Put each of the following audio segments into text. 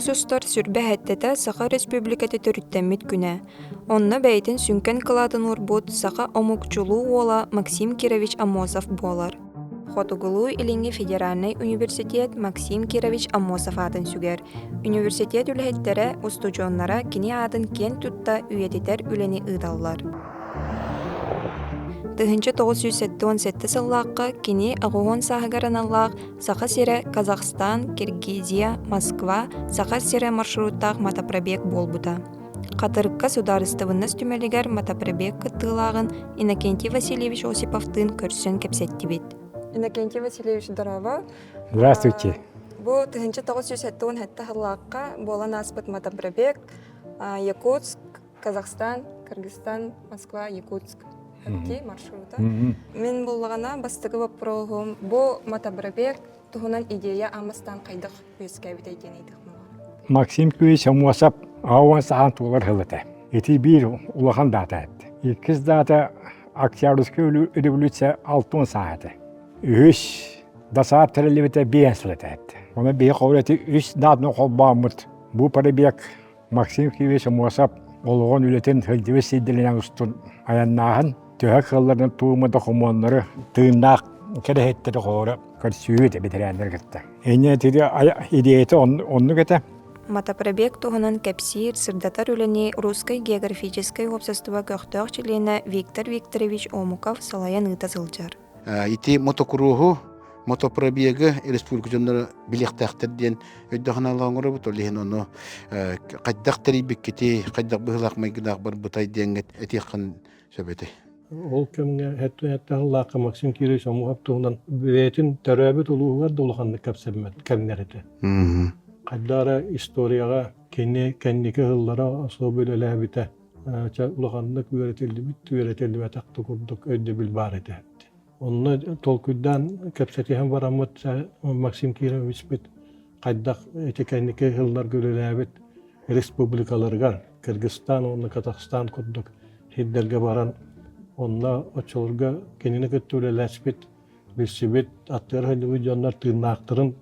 Оҕосустар сүрбэ хэттэтэ Саха Республикаты төрүттэммит күнэ. Онно бэйтин сүнкен кылаатын урбут Саха омукчулуу уола Максим Кирович Амосов болар. Хотугулуу илинги Федеральный университет Максим Кирович Амосов атын сүгер. Университет үлэхеттере устужоннара кини атын кен тутта үйетитер үлени ыдаллар. Тыһынчы 917 сыллааққа кини ағуон саһыгараналлаах Саха сире Казахстан, Киргизия, Москва, Саха сире маршруттаах матапробег болбута. Қатырыкка сударыстыбыннас түмелигер матапробег кыттыылаагын Иннокентий Васильевич Осиповтын көрсөн кепсеттибит. Иннокентий Васильевич, здорово. Здравствуйте. Бу тыһынчы 917 сыллааққа болан аспыт матапробег Якутск, Казахстан, Кыргызстан, Москва, Якутск. Маршрута. Мен боллагана бастыгы вопросум бу матапробег туһунан идея амастан кайдык үскәбит әйтенидик. Максим Кирович Амосов ауан сахан тулар хылыта. Эти бир улахан дата. Иккиз дата Октябрьская революция 6 сааты. Үш дасаат терелебете бенслетет. Оны бе кавлети үш датны колбамыт. Бу пробег Максим Кирович Амосов олгон үлетен хылдыбы сиделенен устун аяннахан төһәк хылларның туумы докумоннары тыыннаак керехеттери хоора көрсүүт битерәндер гытта. Эне тиде идеяты онну гете. Матапробег туһунан кепсир сырдатар үлени Русской географическое общество көктөк члены Виктор Викторович Омуков салаян ытасылжар. Ити мотокругу мотопробеги республиканың билектәхтерден өйдәханалаңгыры бутоллehen оны кайдак терибеккети кайдак быһлак майгыдак бар бутай деңгет этихан сөбөтө. Ол кемге хәтта Максим Кирович Амосов туһунан бетин төрөбөт улуугар долганды капсәмәт кемнәрете. Кайдара историяга кеннике хыллара особылы бите. Улганды күрәтелди такты курдук өйдө бил бар иде. Онны толкуйдан капсәтеһен барамыт Максим Кирович бит кайдак кеннике хыллар гөлеләбит республикаларга Кыргызстан, онны Казахстан курдук хиддерге баран онна очолга кенене көттөләләспит бисибит аттар хәле җаннар тырнактырын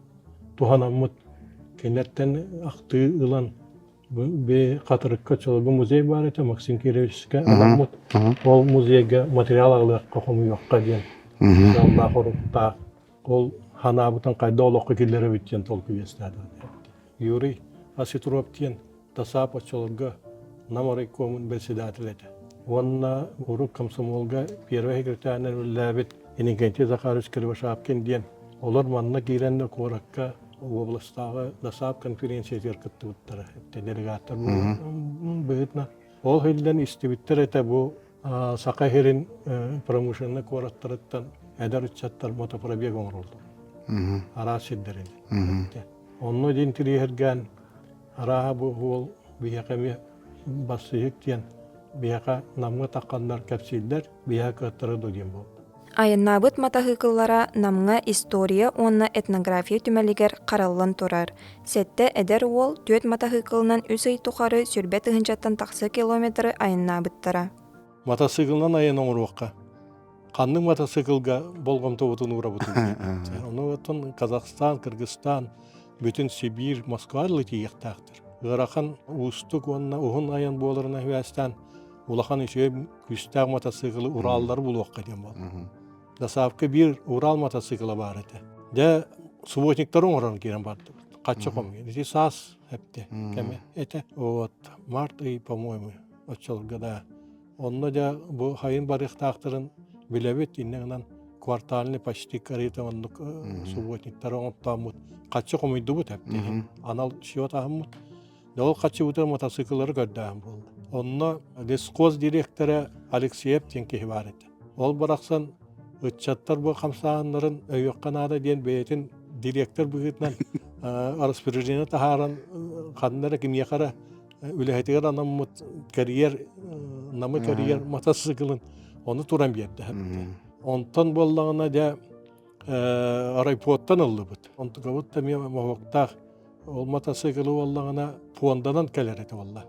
туханамыт кенеттен акты ылан бе катырыкка чолгы музей бар ите Максим Кировичка аламыт ол музейга материал алып кохому юкка дигән. Алла хорукта ол ханабытын кайда олокка килләре биткән толку ястады. Юрий Аситроптин тасап очолга намары комун председателете. Онна урок комсомолга первый секретарь үлләбит Иннокентий Захарович Кривошапкин дигән. Олар манна кирәнне коракка областагы дасап конференциялар кытты буттара. Делегаттар быгытна. Ол хәлдән истибиттер әтә бу Сакахерин промышленный кораттарыттан әдәр үтчаттар мотопробег оңролды. Ара сиддерин. Онны дин тирихергән ара бу ол бияками басыйык дигән бияка намга таккандар кәпсилдер бияка тырыды дигән бу. Айыннабыт матахыкыллара намга история онна этнография түмәлигер караллан турар. Сәтте әдәр ол төт матахыкылынан үз айтухары сүрбә тыһынчаттан таксы километры айыннабыттара. Мотоциклнан айын оңруакка. Канның мотоциклга болгом тобутун урабытын. Оны отон Казахстан, Кыргызстан, бүтүн Сибирь, Москва лытыяктактыр. Ырахан устук онна ухун айын боларына хвастан улахан ише күстәк мотоциклы Ураллар булуакка дигән бар. Дасапка бир Урал мотоциклы бар иде. Дә субботниктар оңран кирен барды. Качы ком. Ди сас хепте. Кеме эте. Вот март и, по-моему, очолгада. Онна да бу хайын барыктактырын билебет иннән квартальный почти каритамын субботниктар оңтамут. Качы комыйды бу хепте. Анал шиотамут. Дол качы бутар мотоцикллар көрдәм булды. Онна лескоз директоры Алексеев тенке бар иде. Ол бараксан үтчаттар бу камсааннарын өйөкканада ден бетин директор бүгүтнән распоряжение тахаран кандара кимиякара үлехетигер анаммут карьер намы карьер мотоциклын оны туран берди. Онтон боллагына да райпоттан алды бут. Онтогабыт та мовоктак ол мотоциклы боллагына фондан келер эте болла.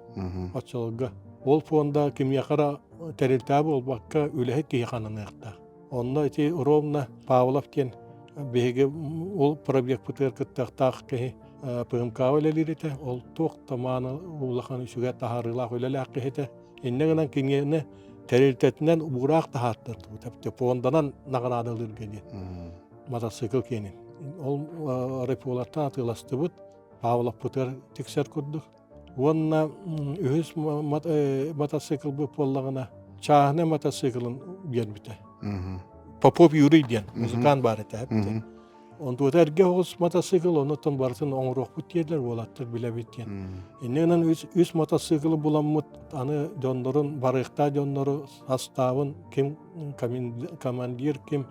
Очолга ол фонда кимиякара терилтабы ол бакка үлехет кийханын ыкта. Онна эти ровно Павловкен беге ол пробег путер кыттактак ки пымкава лелирите ол тох таманы улахан үсүгө тахарыла өлеле акыхете иннегенен кингене терилтетинен убураак тахаттыр тепонданан наганадылыр геди мотоцикл кенин ол репулаттан атыластыбыт Павлов путер тексер курдук. Онна үһүс мотоцикл бу поллагына чаахне мотоциклын бербите. Попов Юрий диен музыкант бар эте. Онту эрге огус мотоцикл онотон бартын оңрохпут дерлер болаттыр биле биткен. Иннен үс мотоцикл буламмыт аны жондорун барыкта жондору составын ким командир ким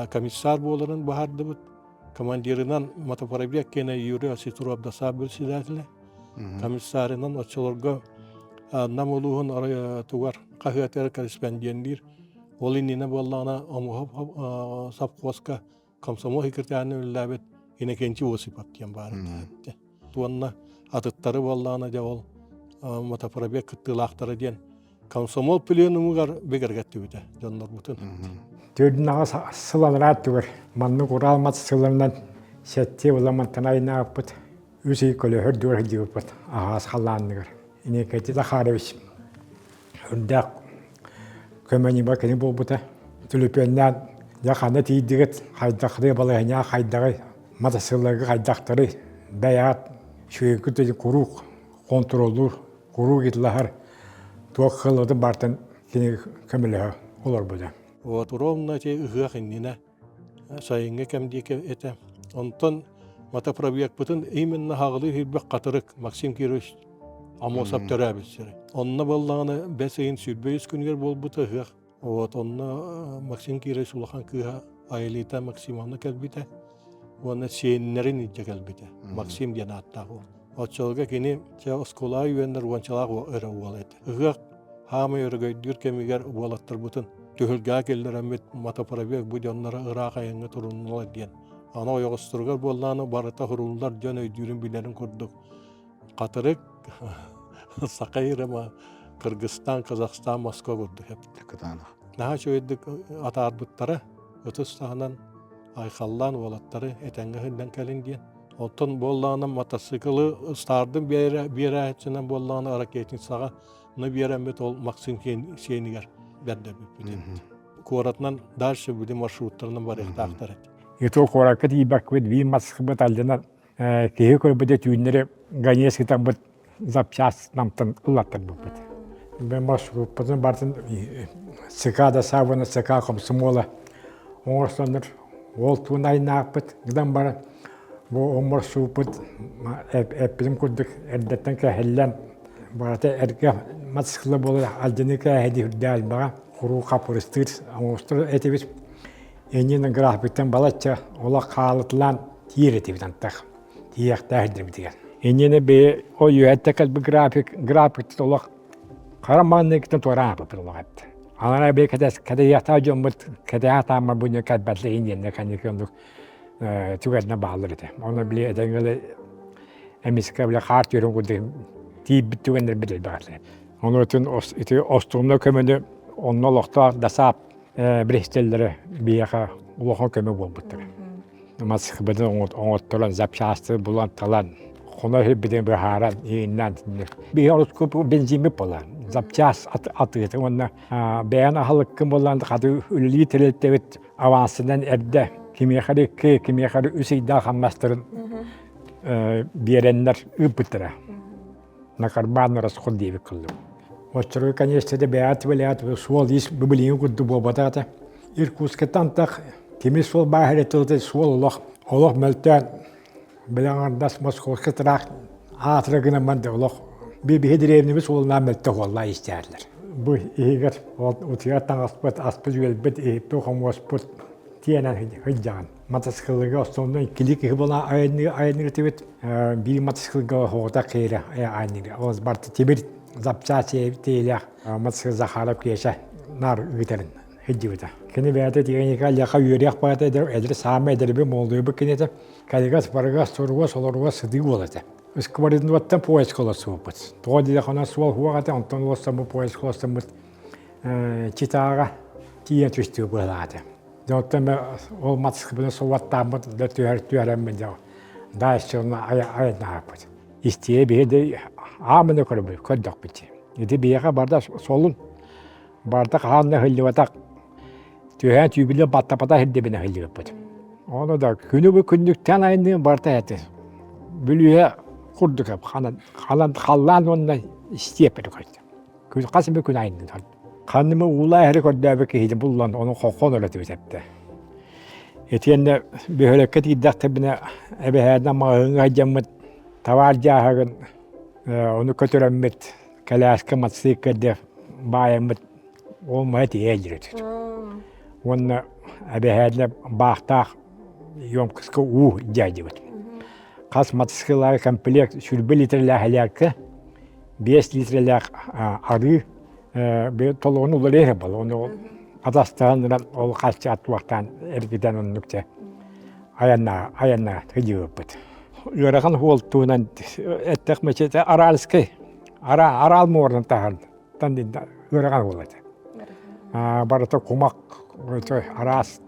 комиссар боларын баардыбыт. Командирынан мотопробег кене Юрий Осетров даса председателе. Комиссарынан очолорго намулуун тугар кахыатер корреспонденттер. Ол инне боллана омуп сапкоска комсомол секретарны үлләбет инекенчи Осипов тиен бар. Туанна атыттары боллана да ол мотопробег кыттылактары ден комсомол пленумугар бегергеттибите жоннор бутун. Төрдүн ага сыланырат түгөр. Манны куралмат сыландан сетте буламантан айнааппыт. Үсей көлө хөрдүр хидиуппыт. Агас халлаанныгар. Инекети Захарович. Үрдәк көмөни бакени болбута. Түлөпөннән яханы тийдигет хайдакты балыгына хайдагы мотоциклга хайдактары бәят шүйкүтү курук контролдур курук итлахар туаккылды бартын кини көмөлө олар буда. Вот ровно те ыгахиннина сайынга кемдике эте. Онтон мотопробег бутун именно хагылы хилбек катырык Максим Кирович Амосов төрәбисере. Онна боллаганы бесейин сүрбөйүс күнгөр болбута ыгах. Вот онна Максим Кирович улахан кыга айлита Максимовна келбите. Онна сеннерин итекелбите. Максим диен аттагы. Очолга кини че оскола юендер вончалак ыры уалет. Ыгах хамы өргөйдүр кемигер уалаттар бутун. Төхілге келдер әмет мотопробег бұ жонлары Ирақ айыңы тұрынылар ден. Ана ойғыстырғар болланы барыта құрылылар жон өйдерін білерін көрдік. Қатырық Сақайрама, Кыргызстан, Қазақстан, Москва көрдік. Наға шөйдік атар бұттары, өтістағынан айқаллан олаттары әтәңгі хүлден кәлін ден. Оттын болланы мотоциклы стардың бері әтсінен болланы ракетин саға бері әмет ол Максим Сейнігер. Коратнан дальше буде маршруттарынан бар ехтақтар. Ето коракет ибаквет ви масхбет алдынан кеге көрбөдө түйүннөрү ганески тамбыт запчас намтан улаттар бупет. Бен маршруттардан бартын цикада савана цика комсомола оңорсонор ол тунайнапыт гдан бар бу маршрут эпилим курдук эрдеттен кахеллен барата эрге матсыклы болы алдыныкы хеди хүрдәл бага куру капырыстыр оңостыр этебит эннен графиктен балача ола калытлан тиретибитан так тияктахдыр битген эннене бе ой юэттекал бу график толок караманныктан торапы пырлагат алара бе када ята жомбут када атама буны кадбатлы эннене канекондук түгәдне баалыр иде оны биле эдеңеле эмискә биле харт йөрүн куды тип биттүгәндер бидел баалыр. Onun için ostumda kömünü onnolokta dasap bristelleri biyaha uluğa kömü olmuştur. Masık beden oğutturan zapşastı bulan talan. Ona hep beden bir haran iyinden. Bir horoskopu benzimi olan. Zapşas atıydı. Onunla beyan ahalıkkın olan kadı ülülüğü telettevet avansından erde. Kimiye kadar üseyda hammastırın biyerenler ıpıtıra. Накарбан расходы выколу. Вот второй, конечно, да беат валят, свол есть бублин гуд бобатата. Иркутске тантах, кеми свол бахаре толте свол лох мелтан. Белангар дас московский трах, атрагына манде лох. Би хедревни бис свол намелте холла истерлер. Бу игер вот утиятан аспет юлбет похом аспет тиенан хиджан. Мотоциклга основной клики была айны тивит би мотоциклга хода кера айны оз барты тибир запчасти теля мотоцикл Захаров кеша нар үтерин хиджита кене бәдә дигәнегә яка юрек бата эдер саме эдер бе молдой бу кенете калигас баргас турга солорга сыды болата Ускварин ваттан поезд колосупыт тоди да хана свол хуагата антон лосаму поезд колосамут читага тия түстү болата Jotta me olmat skibin so watta mot da tyhär tyhärmen ja. Дайсчылына айына апыт. Истие бейді амыны көрдік біті. Еті бейға барда солын, барда қағанына хылды батақ, түйән түйбілі баттапата хылды біне хылды өппіт. Оны да күні бұл күндіктен айны барда әті. Бүліе құрдық өп, қалан онына істеп беді көрді. Қасым бір күн айны. Қанымы ұлай әрі көрді әбі кейді бұллан, оның қоқон өлеті өтепті. Етенде бөхөлекке тейдіқті біне әбіхәдіна мағыңға жамыт, тавар жағығын, оны көтіріммет, кәләскі матсықкерді байымыт, ол мұхет елдір өтеді. Оны әбіхәдіна бақтақ, емкіскі ұу жайды өтеді. Қас матсықылары комплект сүрбі литрлі әләкі, 5 литрлі ары, толуын ұлы рейхі бұл. Оны Қазақстаннан ол қасты аттуақтан әргеден оның нүкте аянна түді өппіт. Үраған хуолтуынан әттіқ мәчеті аралысқы, арал морын тағын, тандында үраған болады. Барыта құмақ, арас,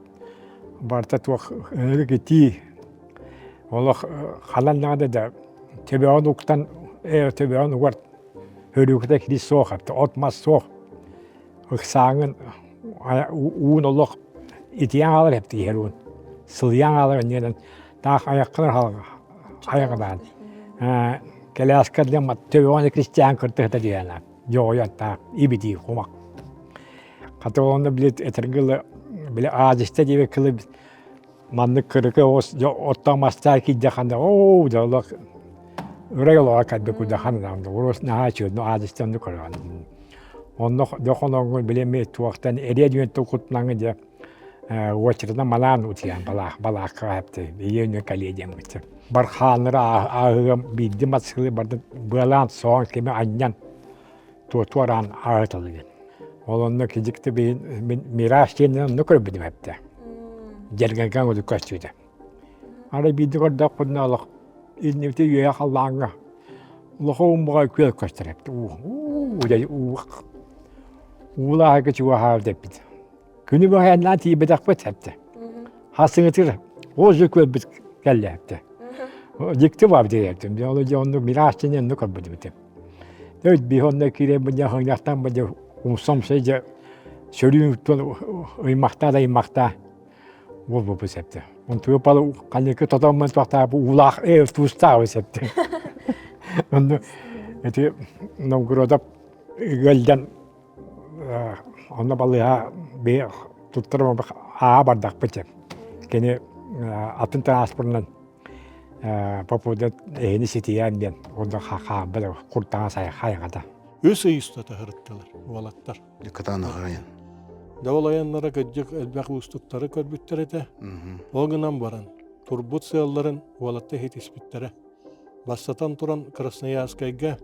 барыта туақ үргеті, олық қаланнағады да төбеуін ұқтан, төбеуін ұғард, өрігіде кірі соқ, отмас соқ, ұқсаңын уын олық итиян алыр әпті еруін. Сылиян алыр өнеден тақ аяққылар аяғыдан. Кәләскерден төбеуіне кристиан кіртіғді дейіні. Жоғыян тақ ибеті құмақ. Қатығылында білет әтіргілі біле азысты дейбе кілі манны кірікі оттан мастар кейді қанда оу жолық үрей олуға кәдбе күді қандамды. Орыс наға чөдіні азыстанды көрген. Онны доқоныңғы білеме туақтан әре дүйенті құтынаңы де өчірді малан ұтиян балаққа әпті, ейені кәледен өтті. Бар қаныры ағығым бейді матсықылы барды бұлан соң кеме айнан туаран ағытылыген. Ол онны кезікті бейін мираш тенін онны көрбедім әпті. Жергенген өді көстүйді. Ары бейді көрді құдына олық, езіневті үйе қаллаңға. Лұқуым бұға көл көстір әпті. Улаға чуға хал деп бит. Күні бұғайынан тейбедақ бұт әпті. Хасыңытыр, өзі көл бұт кәлі әпті. Жекті бар деп әпті. Олы жоғынды мирашченен нүкір бұд бұт әп. Дөйт бейхонда кире бұнда ғыңнақтан бұнда ұмсомсай жа сөрін ұймақта да ұймақта ол бұп бұт әпті. Он тұйыпалы қалекі тұтамын тұқта улақ тұста бұт әпті. Онды Новгородап гөлден онна балыға бей тұттырым аға бардақ бітем. Кені атын транспорынан попуды әйіні сетиян бен онда қақан білі құрттаңа сайғада. Өз ұйыстаты ғырыттылар, уалаттар. Декатаны ғайын. Давалаянлара көджік әлбәқ ұстықтары көрбіттер еті. Оғынан баран, турбут сыялларын уалатты хетеспіттері. Бастатан туран Красноярскайга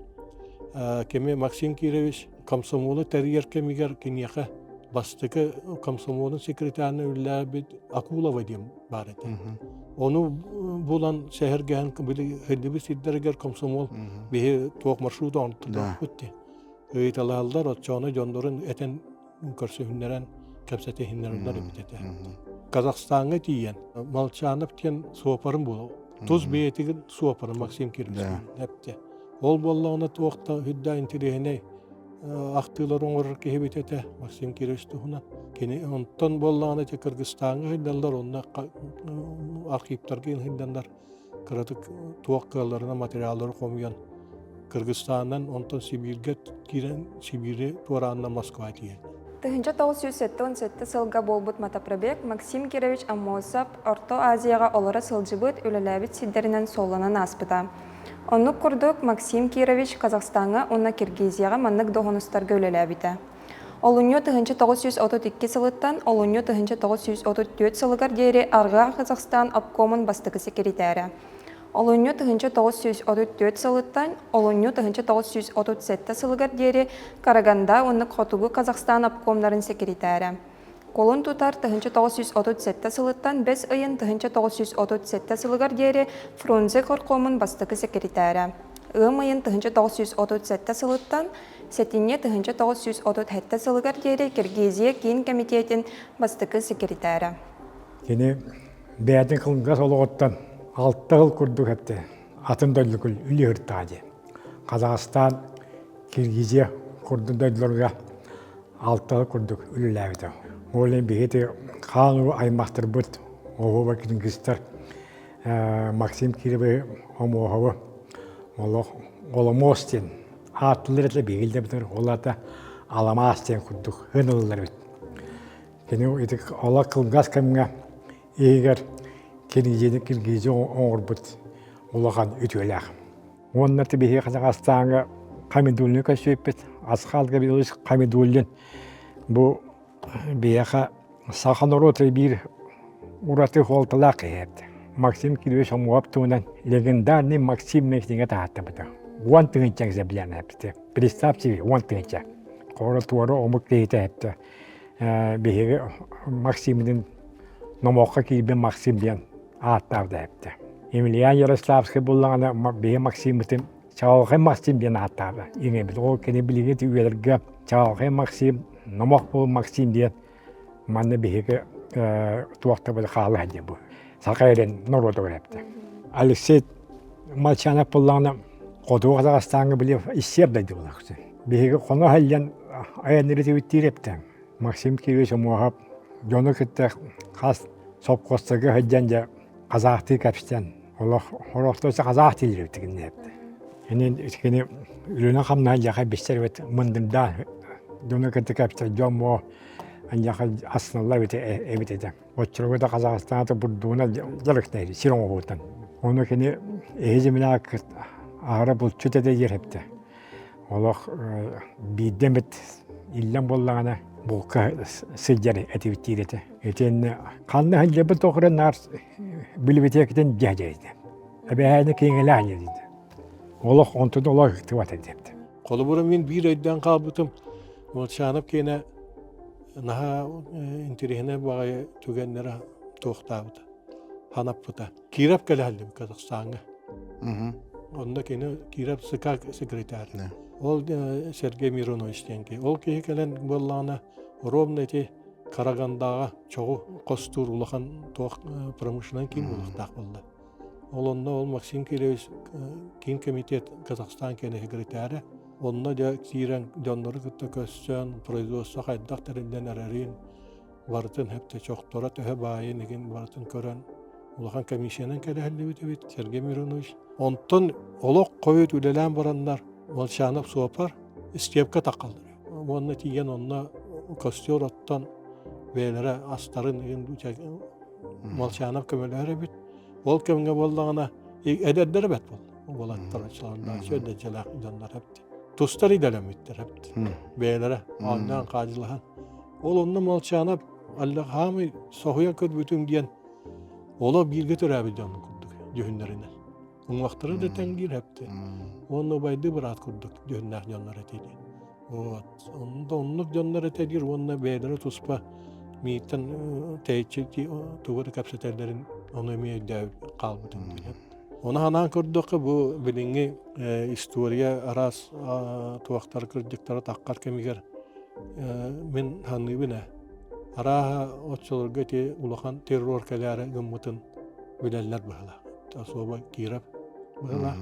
кеме Максим Кирович комсомолы тәрьер кемегер кенеқі бастықы комсомолын секретарны үлләбет Акулова дем бар еті. Оны болан шәһәргән хәддебі сиддергер комсомол бейі тоқ маршруты онтыда өтті. Өйталалдар отчаны жондырын әтен көрсөһүннәрен кәпсәте хиннәрінлер бітеті. Қазақстанға тиен Малчанов тен суапарын болу. Туз бейетігін суапарын Максим Кирович әпті. Ол боллағына тоқта хүдда интерегіне ақтылар оңырыр кехебет әті Максим Кирович тұхына. Кені онтан боллағына те Кыргызстанға хүддалар, онына архивтар кейін хүддандар. Кыратық туаққаларына материалары қомыян. Кыргызстаннан онтан Сибирге кирен Сибири туаранына Москва тиен. 1977 сылга болбут матапрабек Максим Кирович Амосов Орто Азияға олары сылжыбыт өлеләбіт сиддерінен соланан аспыта. Оны күрдік Максим Кирович Қазақстанға, онна Киргизияға маннық доғыныстарға өлеләбіті. Олынyo 1932 сылыттан Олынyo 1934 сылығар дейірі Арға Қазақстан обкомын бастығы секретәрі. Олынyo 1934 сылыттан Олынyo 1937 сылығар дейірі Караганда оннық Хотугу Қазақстан обкомларын секретәрі. Колын тутар 1937 сылыттан 5 айын 1937 сылығар дейірі Фрунзе Коркомын бастығы секретәрі. Айын 1937 сылыттан Сетинне 1937 сылығар дейірі Киргизия кейін комитетін бастығы секретәрі. Кені бәйдің қылынға солығыттан 6 yıl kurduk hepti. Atın döllükül ülü hırtacı. Kazakistan, Kirgizya kurdun döllürge 6 yıl kurduk ülülevdi. Oğlum biheti kanı aymaktır bıt. Oğu vakitин kızlar. Максим Кировы омоғавы. Оломостен. Атылыр етлі бейілді бітір. Оларда аламастен күрдік. Хынылылар бит. Кені етік ола қылғас кәміңе егер киргизі оңыр бұд. Олаған үтіләқ. Онларды бейі Қазақстанға қамедулны көсіп бет. Асқалға бейіліс қамедулын. Бұл бейіға сақан оротыр бір ураты холтылақ епті. Максим Кирович Омуаптунан легендарный Максим Мехтинга тааттабыды. Он тыгынчак заблян әпті. Представьте себе, он тыгынчак. Қоры туары омық дейті әпті. Беге Максимдің номоққа кейбен Максим бен аттарды әпті. Емельян Ярославский болғаны беге Максимдің чағалғай Максим бен аттарды. Еңебіз ол кені білігеті үйелерге чағалғай Максим, номоқ бол Максим ден манны беге туақтабыды қалы әде бұл. Сақайрен народу көрепті. Алексей Молчанов болғаны қодуы Қазақстанға біліп иссердайды болақсы. Беге қоны әлден айанырыты өттірепті. Максим Кирович Омуағап жоны күтті қас сопқостығы әдденде қазақты кәпістен. Олықтысы қазақ тілдері өттігін епті. Енен өткені үліні қамнан жақай бестер өт мұндымда жоны күтті кәпістер жон мұ Аньяха асналла бите эбитеде. Отчургода Казахстанта бурдуна жарыктайды, сирон оғуттан. Оны кені эжіміне ағыра бұлчутеде ерепті. Олық бейдемет иллен боллағана бұлқа сыджары әтебіттейреті. Етен қанны ханжабы тоқыры нар білбетектен жәжейді. Әбәйіні кейіңілі әнелейді. Олық онтуды олық үктіват әдепті. Қолы бұрын мен бір өйден қалбытым. Ол шанып кені наха интерехіне бағай түгенлері тоқтауды, ханаппыда. Кирап кәлі Қазақстанға. Онда кені Кирап сыка секретарь. Ол Сергей Миронович денге. Ол кейі кәлін болғаны ровно әте Карагандағы чоғы қостур ұлақан тоқ промышынан кейін ұлықтақ болды. Ол онда ол Максим Кирович кейін комитет Қазақстан кені секретарі. Онна да кирен донноры кытта көссөн производство хайдактарынден арарин бартын хепте чоқтора төһө байын еген бартын көрөн улахан комиссиянын келехилибит бит Сергей Миронович. Онтон олоқ койут үлелен барандар Молчанов суапар истепке такалды. Онна тиген онна костер оттан бейлere астарын еген Молчанов көмөлөрө бит. Ол кемге болдағына эдердер бет бол. Болаттарачыларда сөйдө жалак жандар хепти. Tustari ilerlemiştir hep. Beylere, andan kacılahan. Olunlu Molçanap, Allah hamı soğuya kötü diyen. Ola bir götür abi onu kurduk düğünlerine. Onun vaktları da tengir hepti. Onu baydı bırak kurduk düğünler canlar etedi. Onluk canlar etedir. Onunla beylere tuspa miyitten teyçeti tuvarı kapsatellerin onu emiye dev kalbıdım diye. Ona hanan kurduk bu bilingi istoriya aras tuaqtar kırdıkları taqqar kemiger men hanıbına ara otçolurga te ulakan terror kelere gımıtın bileller bahla tasoba kirap bahla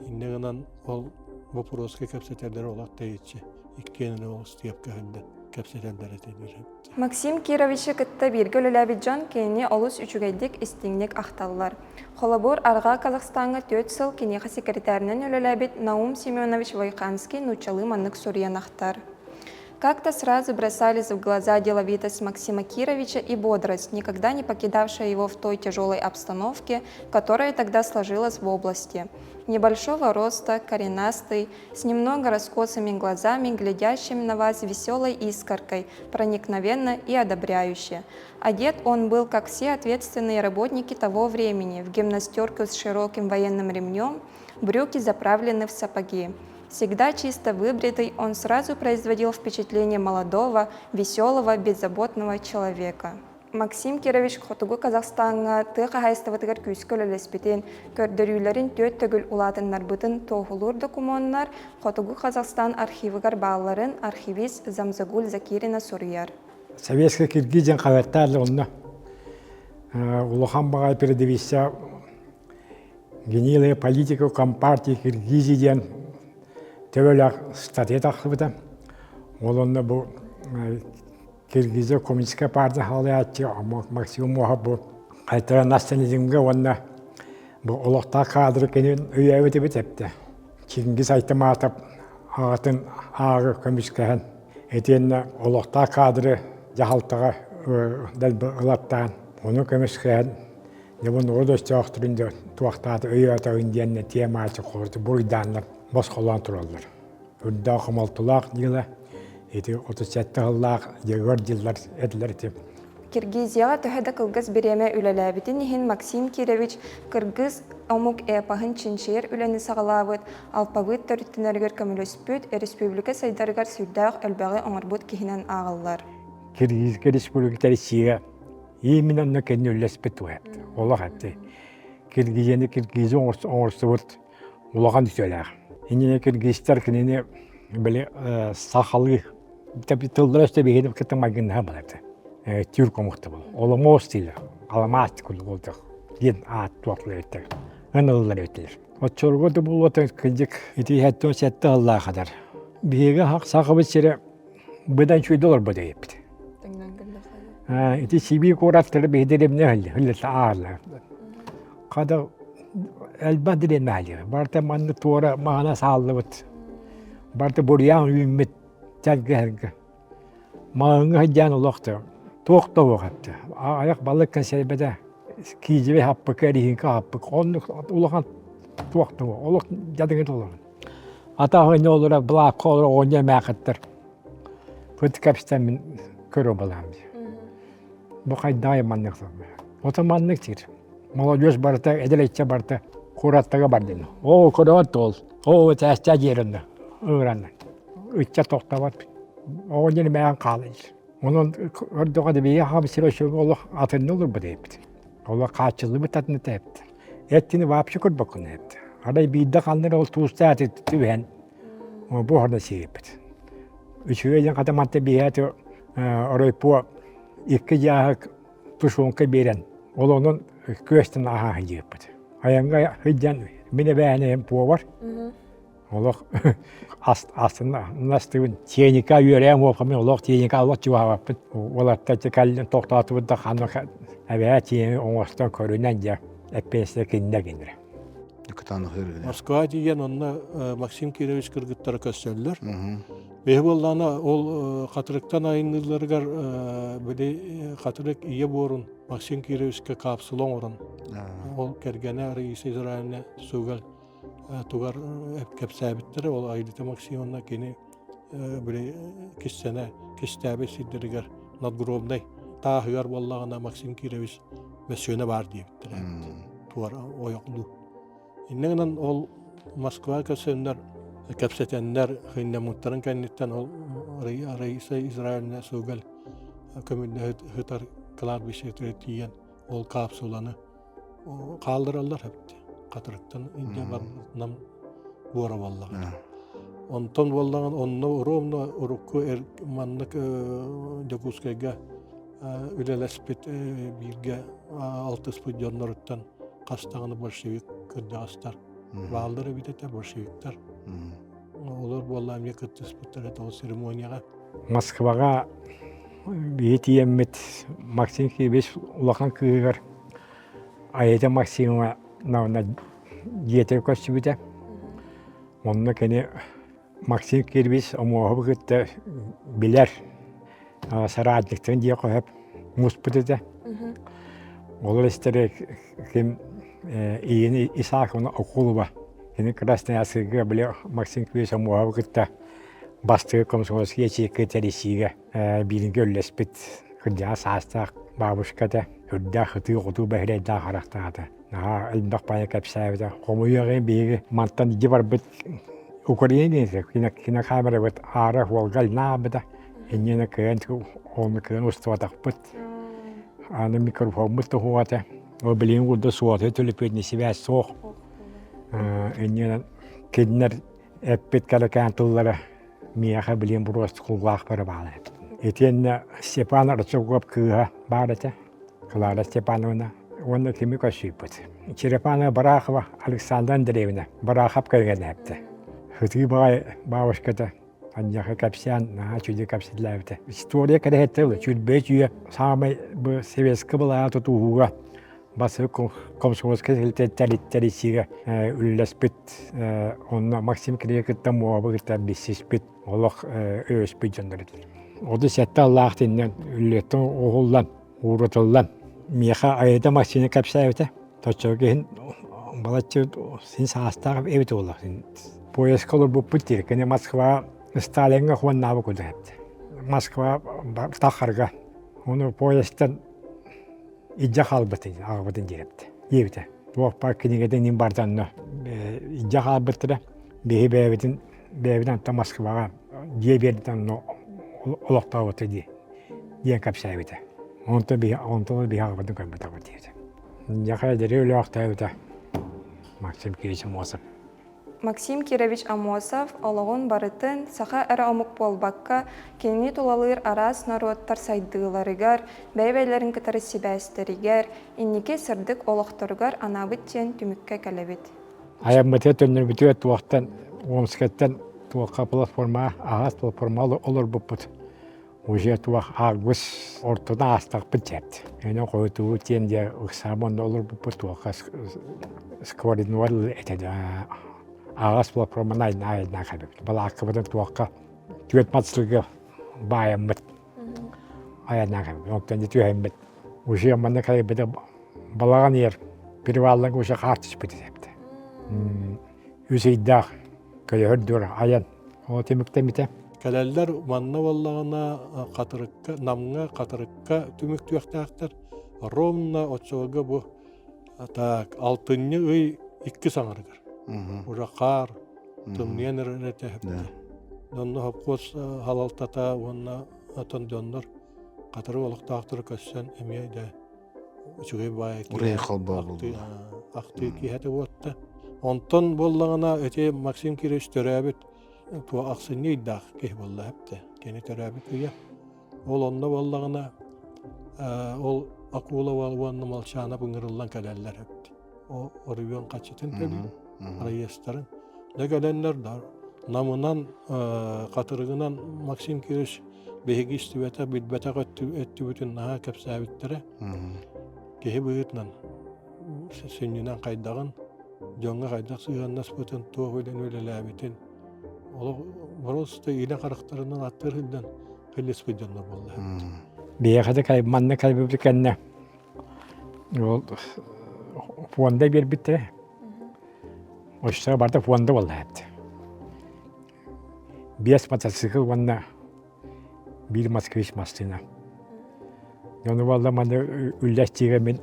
inneganan ol bu proske kapsateller olaq teyçi ikkenine ol stiyap kahinde kapsateller etedir. Максим Кировичі кітті бергіл үләбіджан кені олыс үчігейдік істіңнік ақталылар. Холобор арға Қазақстанға 4 сыл кенеға секретарынан үләбіт Наум Семенович Вайханский нучалы маннык сурьян ақтар. Как-то сразу бросались в глаза деловитость Максима Кировича и бодрость, никогда не покидавшая его в той тяжелой обстановке, которая тогда сложилась в области. Небольшого роста, коренастый, с немного раскосыми глазами, глядящими на вас веселой искоркой, проникновенно и одобряюще. Одет он был, как все ответственные работники того времени, в гимнастерку с широким военным ремнем, брюки заправлены в сапоги. Всегда чисто выбритый, он сразу производил впечатление молодого, веселого, беззаботного человека. Максим Кирович Хотугу Казахстанға тыға хайстыватыгар күйскөл өлеспетен көрдірүлерін төт төгіл улатыннар бұтын тоғылур документар Хотугу Казахстан архивыгар бағаларын архивист Замзагуль Закирина сұрыяр. Советский Киргизен қаваттарлы онына улахан бағай передевися Генилая политика компартия Киргизиден төвелак статья тахлыбыта. Олонда бу Киргизия коммунистическая партия халаятчы максимум оха бу кайтара национализмге онна бу олохта кадры кенен үйәбети битепти. Чингиз айтыматып ағатын ағы коммунистикахан этенна олохта кадры жахалтага ылаттан. Оны коммунистикахан Небон ордос жақтырында туақтады өйәті өнденне темачы қорды бұйданлар босқолан тұралар. Үрді қымалтылақ дегілі, еті 37 ғыллақ егір жыллар әділер деп. Киргизияға төһәдә кылгыз береме үлеләбитин иһин Максим Кирович кыргыз омук эпахын чиншер үләне сагалабыт, алпабыт төрүттенергер көмөлөспүт, республика сайдаргар сүрдәк әлбәгы оңорбут киһинен агыллар. Киргизия республикалары сия именно на кеннелес бетует. Олар хатты. Киргизияны киргиз оңорсыбыт улаган сөйләр. Инне киргизстар кенене биле сахалы тәбитуллар өстәбегенеп китмагын хабалаты. Türk omuktu bu. Olama stili. Alamat kullanıldı. Yen at tuaklı ötler. Anıllar ötler. O çorgodu bu vatan kıncık. İti hatta sette Allah'a kadar. Bir hak sakabı çere beden şu dolar bu da yaptı. İti sibi koratları behderim ne halde. Hıllata ağırlar. Kadar elbette mali. Barta manlı tuara mahana sağlıvıt. Barta buryan ümmet telgehge. Mağını haccan olaktı. Тоқтау қапты. Аяқ балық кәсәбәдә киҗебе хаппы кәрихин каппы. Онны улахан тоқтау. Олық жадыгын толған. Атағы не олыра бла колы оня мәқыттыр. Көт кәпстән мен көрі боламыз. Бұл қайдай маннық соғы. Отаманнық тир. Молодежь барта, әділетче барта, қураттығы бардын. О, көрі ол. О, тәстә жерінді. Ұғыраннан. Үтче тоқтават. Оня мәғын қалайыз. Onun orada da bir habisler şu Allah atın olur bu deyipti. Allah kaçıldı bir tatını tepti. Etini vapşı kur bakın etti. Arada bir de kanlar ol tuğstat etti ben. O bu arada şey yaptı. Üçüncü kadar madde bir hayatı orayı bu iki yağ tuşun kiberen. Onun köşten aha yaptı. Ayanga hıcan bine beğeneyim bu var. Allah aslında nasıl teknika yüreğim okumun Allah teknika Allah cevap et. Olar teknikal toktatıp da kanı evet yani onustan körünen ya epeyse kinde gindir. Dikkatanı hırgı. Moskva diyen onunla Maksim Kirovich kırgıtları köstörler. Behbollarına ol katırıktan ayınlılargar böyle katırık iyi borun Maksim Kirovich'e kapsılon oran. Ol kergene reis İsrail'ne sögel. Tugar kapsabitleri ol aydite Maksim'onda keni böyle kissene kistabe siddirger nadgrobday ta hıyar vallahına Maksim Kirovich mesöne var diye bittiler. Tugar oyaklu. İnnenen ol Moskva kösenler kapsetenler hinde muhtarın kendinden ol reis İsrail'ne sögel kömünde hıtar kılar bir şey türetiyen ol kapsulanı kaldırırlar hepti. Katırıktan ince barnam buara vallahi. Ondan vallahi onunla urumla urukku manlık jakuskega ülelespet bilge altı spudjonlardan kastağını bolşevik kırdaşlar. Bağları bir de bolşevikler. Olur vallahi ne kıttı sputlar o seremoniyaga. Moskvaga bir Maksim Kirovich ulakan kıyır. Ayete Maksim'a Навна yeter koşubiде. Onunla kene Maksim Kirovich omuğu gitti biler. Saraylıktan diye koyup muspıdıdı. Olur istere kim iyini İshak onu okulu var. Kene Krasnoyarsk'ı bile Maksim Kirovich omuğu gitti. Bastığı komsomolskiye sekreterisiyle birinci öllespit kırcağı sağıstak babuşkada. Hüdda hıtı kutu behre daha haraktadı. Elbak paya kapsaydı. Komuyağın bir mantan iki var bit Ukrayna'da kina kamera bit ara volgal nabda. İnyene kıyan onu kıyan ustavatak bit. Ana mikrofon bit tuhuata. O bilin kurda suatı tülüpet nisibe soğuk. İnyene kinler epit kalakantılara miyaha bilin burası kulak para bağlı. Etiyenne Stepan Artsukov kıha bağlıca. Kılara Stepanovna Онда кеми көшүйпіт. Черепана Барахова Александр Андреевна Барахап көлген әпті. Хытығы бауышката анжақы кәпсиян, чүйде кәпсетләбіті. История кәрәхетті ұлы. Чүрбе чүйе самай советскі бұла тұтуғуға басы комсомольскі тәлеттері сиге үлләспіт. Онна Максим Кірекіттен мұғабы ғырта бесеспіт. Олық өспіт жандырыды. Оды сәтті Аллахтеннен үллеттің оғылдан, ұғырытылдан. Меха айда Максим'e кәпсәйбіті. Тачоғын балатчы сен сағастағып әбіті олақ. Поездка olur bu püttir. Kene Moskva Stalin'e хуаннабы көді әпті. Moskva тақырға. Оны поездтан иджа қалбытын, ағыбытын жерепті. Ебіті. Туақпа кенегеден ен барданны. Иджа қалбыттыра. Бәйбіден та Москваға жеберден олықтауыты ден кәпсәйбіті. Онты bir ағыбытын көмбіті көтейді. Жақай дәрі өлі ақтайбіті. Максим Кирич Амосов. Максим Кирович Амосов олығын барытын саха әрі омық болбаққа кеніне толалыр арас народтар сайдығыларыгар, бәйбәйлерін кітары сибәстерігер, иннеке сырдық олықтырғар анабыт тен түмікке кәлебет. Аямбыты төннір бүті өт уақыттан, омскеттен туаққа платформа, ағас платформа олар бұппыт. Уже туақ ағыз ортына астақ бұт жәпті. Өне қойытуы тенде ұқсамонда олар бұппыт туаққа скоридын орылы әтеді. Ағас платформа айына қабып. Бұл ақыбыдан туаққа түйет матсылығы байымбыт. Айына қабып. Оқтан де түйембіт. Уже маңна қайбыды балаған ер перевалың уже қартыш біті әпті. Үсейдақ көлі үрдір аян. Ол теміктен біті. Кәләлләр манна валлағына қатырыққа, намға қатырыққа түмік түйақтақтар. Ровна отсоғы бұл алтынны өй ikki саңырғыр. Уже қар, түмнен әрәті әпті. Донны хапқос халалтата, онна атын дондар қатыры олықтақтыр көссен әмейді. Үчіғей бай ақты кейәті өтті. Онтон боллағына өте Максим Кирич төрәбіт туа ақсыны иддақ кей болла әпті. Кені төрәбіт үйе. Ол онна боллағына ол акула валуанны малшана бұңырылан кәләлілер әпті. О орывен қачытын кәлі, арайестарын. Дәгәләнлер дар. Намынан қатырығынан Максим Кирич бейгі істібәті білбәтәқ өтті бүтін наға кәпсәбіттері. Кеһи бұғытнан сөннінен қайдағын, жоңға қайдақ сығаннас бұтын туақ өлен өлеләбітін. Ол бұрылысты илі қарықтарынан аттыр хілден қылыс бұйданлар болды. Бейқады манны кайбыбы кәнне. Ол фонда бер бітті. Оштаға барды фонда болды әпті. Бес мотоцикл ванна bir Москвич мастына. Оны болды маны үлләстіге мен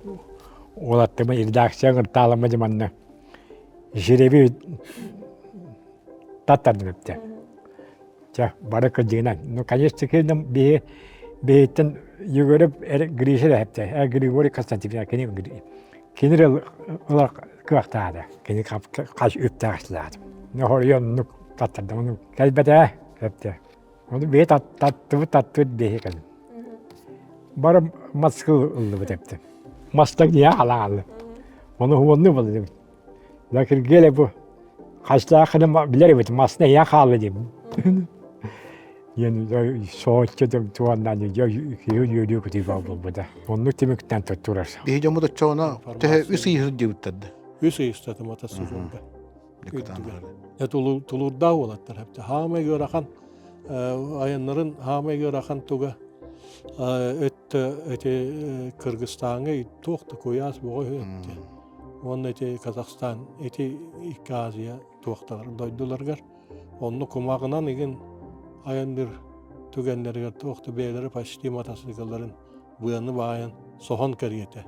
олаттымы редакция ғырталымы деманны. Жереби таттардым өпті. Бары көдігінен. Ну, конечно, келдім бейттен югөріп гришер әпті. Григорий Константинович, кенер ұлақ көқтады. Кені қаш өпті ақсыладым. Нұхорыйон таттардым. Оны кәлбәді әпті. Onu bir tatlı beğenelim. Barım maskı oldu bu Maslak niye halalı? Onu humanlı buldum. Lakin gele bu kaçta kadar bilir mi? Masne ya halalı diyeyim. Yani soğukça da tuğandan yürüyor kuti bu da. Onu temikten tutturar. Bir camı da çoğuna te üsü yürüdü bitirdi. Üsü istedim atasızında. Tulurda olatlar hepti. Hame görakan ayanların hame görakan tuga öte Kırgızistan'a toxtu koyas bu ötte. Onun öte Kazakistan öte iki Aziya toxtalar doydulargar. Onu kumağından igen ayandır tügenlerge toxtu beyleri paşti motosiklerin bu yanı bayan soğan kariyete.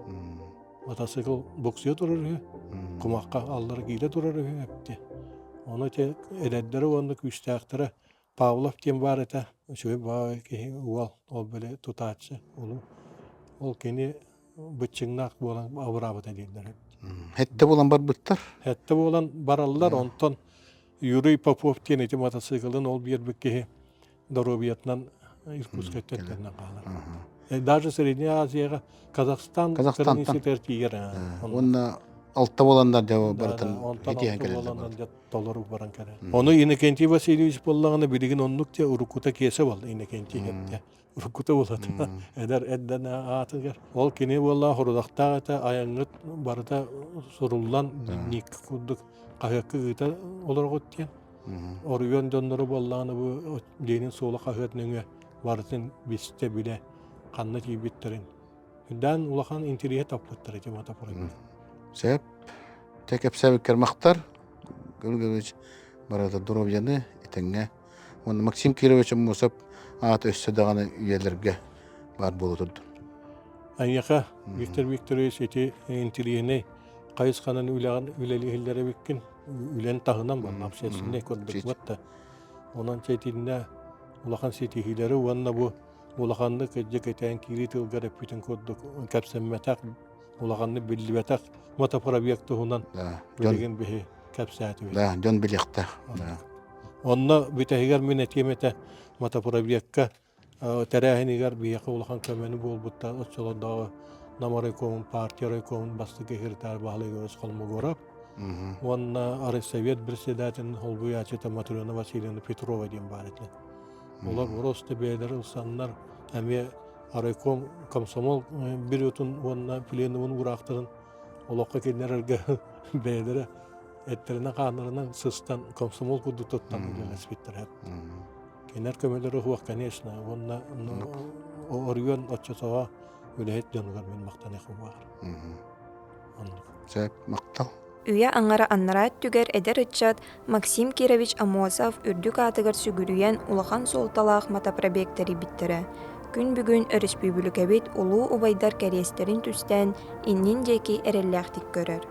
Motosikl boksiyo durur. Kumaqqa alları giyde durur hepti. Onu öte eledleri onu küçtəxtire Pavlov diyen var ete, şöyle bağ ki ol böyle tutatçı olu. Ol keni bıçıngnak bolan avrabıda dediler. Hette bolan bar bıttar. Hette bolan barallar ondan Yuri Popov diyen eti motosiklin ol bir ki Dorobiyatdan Irkutsk'tan kalır. Даже Средняя Азияга Казахстан Казахстан кырнысы тигер. Онна алта боландар жабы барытын Онтан хетиен алты келелер боландан бар. жат доллар баран кere. Onu Иннокентий Васильевич боллагына билигин оннук те Урукута кесе болды Иннокентий хетте. Урукута болот. Эдер эдден атыгер. Ол кине болла хорудакта ата аяңыт барыта суруллан ник кудук кайыкы ыта олар готтен. Оруен доннору боллагына бу денин сола кайытныңы барытын бисте биле канны тийбиттерин. Хүндан улахан интерьет таппыттыр жамата пурай. Сәп, тәкәп сәбеккер мақтар, Гөлгевич барада Дуровьяны итәңгә. Оны Максим Кирович Мусап ат өссө даганы үелерге бар болу турду. Аяка Виктор Викторович эти интерьене кайысканын үлелихиллери биккен үлен тагынан бар общественный көрдүк батта. Онан четинде улахан сетихилери уанна бу улаханны кэджекетен кири тылгар эпитен көрдүк капсемметак улаханны билбетак мотопробектуунан билеген бихи капсааты. Да, жон билекте. Да. Онна битегер минетемете мотопробектка терәһинигер бияка улахан көмени болбутта отчолондагы намарайкомун партиярайкомун басты кехиртар баалай көрөс колмогорап. Онна Арсовет председателин Холбуячета Матрена Васильевна Петрова ден бар эти. Олар просто бейлер ылсаннар әме арайком комсомол бир өтүн онна пленумун урактырын олокка келнерерге бейлери эттерине канырынан сыстан комсомол кудуттан делеспиттер. Кенер көмөлөрү хуак, конечно, онна оргон отчосова үлет жонугар мен мактан эким бар. Сәп, мактал. Үйе аңара аннарат түгер эдер ытчат Максим Кирович Амосов үрдүк атыгар сүгүрүйен улахан солталаах мотопробектери биттере. Күн бүгүн республика бит улуу убайдар кәрестерин түстен иннин жеки эрелләхтик көрөр.